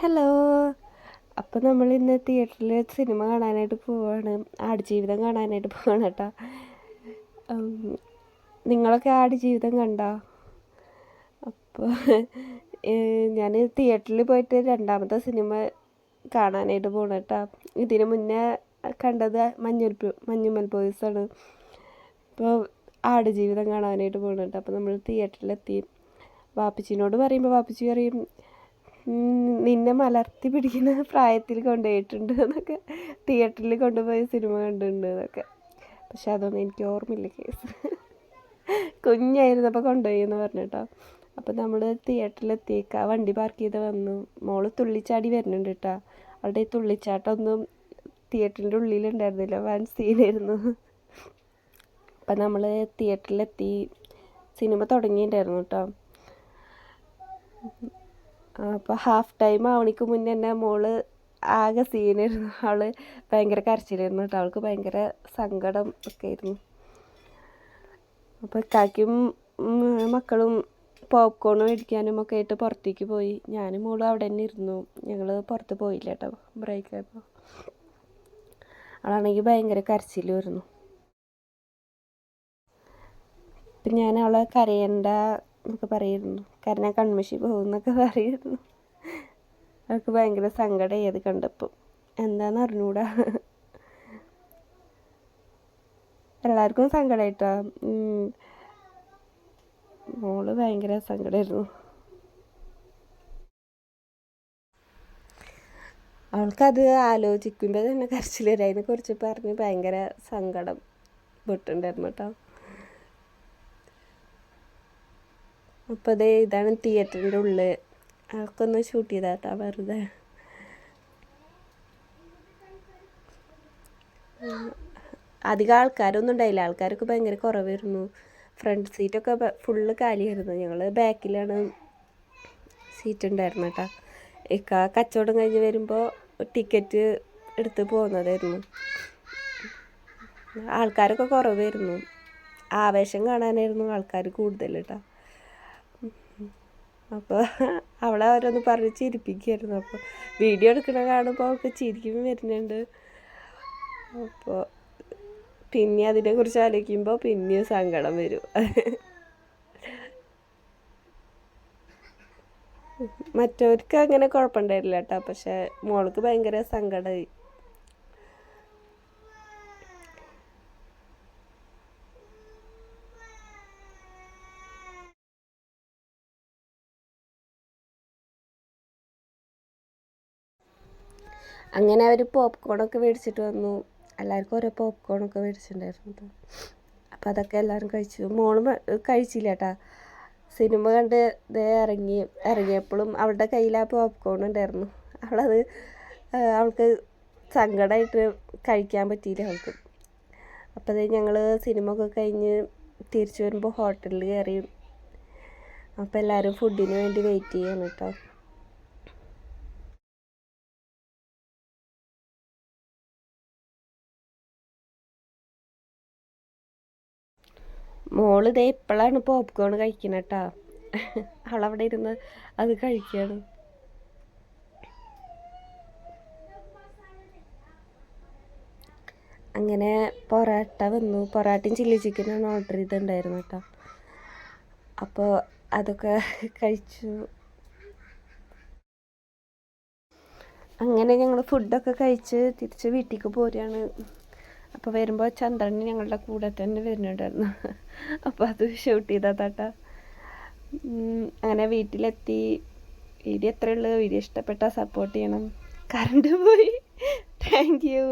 Hello. അപ്പോൾ നമ്മൾ ഇന്ന് തിയേറ്ററിൽ സിനിമ കാണാനായിട്ട് പോവാണ്. ആടുജീവിതം കാണാനായിട്ട് പോവാണ് കേട്ടോ. നിങ്ങളൊക്കെ ആടുജീവിതം കണ്ടോ? അപ്പോൾ ഞാൻ തിയേറ്ററിൽ പോയിട്ട് രണ്ടാമത്തെ സിനിമ കാണാനായിട്ട് പോകണം കേട്ടോ. ഇതിന് മുന്നേ കണ്ടത് മഞ്ഞുമൽ ബോയ്സാണ്. ഇപ്പോൾ ആടുജീവിതം കാണാനായിട്ട് പോകണം കേട്ടോ. അപ്പോൾ നമ്മൾ തിയേറ്ററിലെത്തി. വാപ്പച്ചിനോട് പറയുമ്പോൾ വാപ്പച്ചി പറയും, നിന്നെ മലർത്തി പിടിക്കുന്ന പ്രായത്തിൽ കൊണ്ടുപോയിട്ടുണ്ട് എന്നൊക്കെ, തിയേറ്ററിൽ കൊണ്ടുപോയി സിനിമ കണ്ടിട്ടുണ്ട് എന്നൊക്കെ. പക്ഷെ അതൊന്നും എനിക്ക് ഓർമ്മയില്ല കേസ്. കുഞ്ഞായിരുന്നപ്പോൾ കൊണ്ടുപോയി എന്ന് പറഞ്ഞിട്ടോ. അപ്പോൾ നമ്മൾ തിയേറ്ററിലെത്തിയേക്കുക, വണ്ടി പാർക്ക് ചെയ്ത് വന്നു. മോള് തുള്ളിച്ചാടി വരുന്നുണ്ട് കേട്ടോ. അവളുടെ ഈ തുള്ളിച്ചാട്ടമൊന്നും തിയേറ്ററിൻ്റെ ഉള്ളിലുണ്ടായിരുന്നില്ല, വൻ സീനായിരുന്നു. അപ്പം നമ്മൾ തിയേറ്ററിലെത്തി, സിനിമ തുടങ്ങിയിട്ടുണ്ടായിരുന്നു കേട്ടോ. അപ്പോൾ ഹാഫ് ടൈം ആവണിക്ക് മുന്നേ തന്നെ മോള് ആകെ സീനായിരുന്നു. അവൾ ഭയങ്കര കരച്ചിലായിരുന്നു കേട്ടോ. അവൾക്ക് ഭയങ്കര സങ്കടം ഒക്കെ ആയിരുന്നു. അപ്പോൾ ഇക്കാക്കും മക്കളും പോപ്കോൺ മേടിക്കാനും ഒക്കെ ആയിട്ട് പുറത്തേക്ക് പോയി. ഞാനും മോളും അവിടെ തന്നെ ഇരുന്നു. ഞങ്ങൾ പുറത്ത് പോയില്ല കേട്ടോ ബ്രേക്ക് ആയപ്പോൾ. അവളാണെങ്കിൽ ഭയങ്കര കരച്ചിലുമായിരുന്നു. അപ്പം ഞാൻ അവളെ കരയണ്ട എന്നൊക്കെ പറയുന്നു. കാരണം കൺമഷി പോകുന്നൊക്കെ പറയുന്നു. അവൾക്ക് ഭയങ്കര സങ്കടമായി അത് കണ്ടപ്പോൾ. എന്താണെന്ന് അറിഞ്ഞൂടാ. എല്ലാവർക്കും സങ്കടമായിട്ടോ. മോള് ഭയങ്കര സങ്കടമായിരുന്നു. അവൾക്കത് ആലോചിക്കുമ്പോൾ തന്നെ കരച്ചിൽ വരും. അതിനെക്കുറിച്ച് പറഞ്ഞ് ഭയങ്കര സങ്കടം വിട്ടുണ്ടായിരുന്നു കേട്ടോ. അപ്പോൾ ഇതാണ് തിയേറ്ററിൻ്റെ ഉള്ളിൽ. അതൊക്കെ ഒന്ന് ഷൂട്ട് ചെയ്താട്ടോ വെറുതെ. അധികം ആൾക്കാരൊന്നും ഉണ്ടായില്ല. ആൾക്കാരൊക്കെ ഭയങ്കര കുറവായിരുന്നു. ഫ്രണ്ട് സീറ്റൊക്കെ ഫുള്ള് കാലിയായിരുന്നു. ഞങ്ങൾ ബാക്കിലാണ് സീറ്റ് ഉണ്ടായിരുന്നു കേട്ടോ. കച്ചവടം കഴിഞ്ഞ് വരുമ്പോൾ ടിക്കറ്റ് എടുത്ത് പോകുന്നതായിരുന്നു. ആൾക്കാരൊക്കെ കുറവായിരുന്നു. ആവേശം കാണാനായിരുന്നു ആൾക്കാർ കൂടുതൽ കേട്ടോ. അപ്പോൾ അവളെ അവരൊന്ന് പറഞ്ഞ് ചിരിപ്പിക്കുമായിരുന്നു. അപ്പോൾ വീഡിയോ എടുക്കണ കാണുമ്പോൾ അവൾക്ക് ചിരിക്കും വരുന്നുണ്ട്. അപ്പോൾ പിന്നെ അതിനെക്കുറിച്ച് ആലോചിക്കുമ്പോൾ പിന്നെയും സങ്കടം വരും. മറ്റവർക്ക് അങ്ങനെ കുഴപ്പമുണ്ടായില്ല കേട്ടോ. പക്ഷെ മോൾക്ക് ഭയങ്കര സങ്കടമായി. അങ്ങനെ അവർ പോപ്കോണൊക്കെ മേടിച്ചിട്ട് വന്നു. എല്ലാവർക്കും ഓരോ പോപ്കോണൊക്കെ മേടിച്ചിട്ടുണ്ടായിരുന്നു കേട്ടോ. അപ്പോൾ അതൊക്കെ എല്ലാവരും കഴിച്ചു. മോളും കഴിച്ചില്ല കേട്ടോ. സിനിമ കണ്ട് ഇറങ്ങിയപ്പോഴും അവളുടെ കയ്യിൽ ആ പോപ്കോൺ ഉണ്ടായിരുന്നു. അവൾക്ക് സങ്കടമായിട്ട് കഴിക്കാൻ പറ്റിയില്ല അവൾക്ക്. അപ്പോൾ ഞങ്ങൾ സിനിമ ഒക്കെ കഴിഞ്ഞ് തിരിച്ചു വരുമ്പോൾ ഹോട്ടലിൽ കയറി. അപ്പോൾ എല്ലാവരും ഫുഡിന് വേണ്ടി വെയിറ്റ് ചെയ്യാണ് കേട്ടോ. മോള് ഇതേ ഇപ്പോഴാണ് പോപ്കോൺ കഴിക്കുന്നത് കേട്ടോ. അവളവിടെ ഇരുന്ന് അത് കഴിക്കുകയാണ്. അങ്ങനെ പൊറാട്ട വന്നു. പൊറാട്ടയും ചില്ലി ചിക്കനാണ് ഓർഡർ ചെയ്തിട്ടുണ്ടായിരുന്നു കേട്ടോ. അപ്പോൾ അതൊക്കെ കഴിച്ചു. അങ്ങനെ ഞങ്ങൾ ഫുഡൊക്കെ കഴിച്ച് തിരിച്ച് വീട്ടിലേക്ക് പോരുകയാണ്. അപ്പോൾ വരുമ്പോൾ ചന്ദ്രൻ ഞങ്ങളുടെ കൂടെ തന്നെ വരുന്നുണ്ടായിരുന്നു. അപ്പോൾ അത് ഷൂട്ട് ചെയ്തതാട്ടാ. അങ്ങനെ വീട്ടിലെത്തി. വീഡിയോ എത്രയുള്ളൂ. വീഡിയോ ഇഷ്ടപ്പെട്ടാൽ സപ്പോർട്ട് ചെയ്യണം. കറണ്ട് പോയി. Thank you.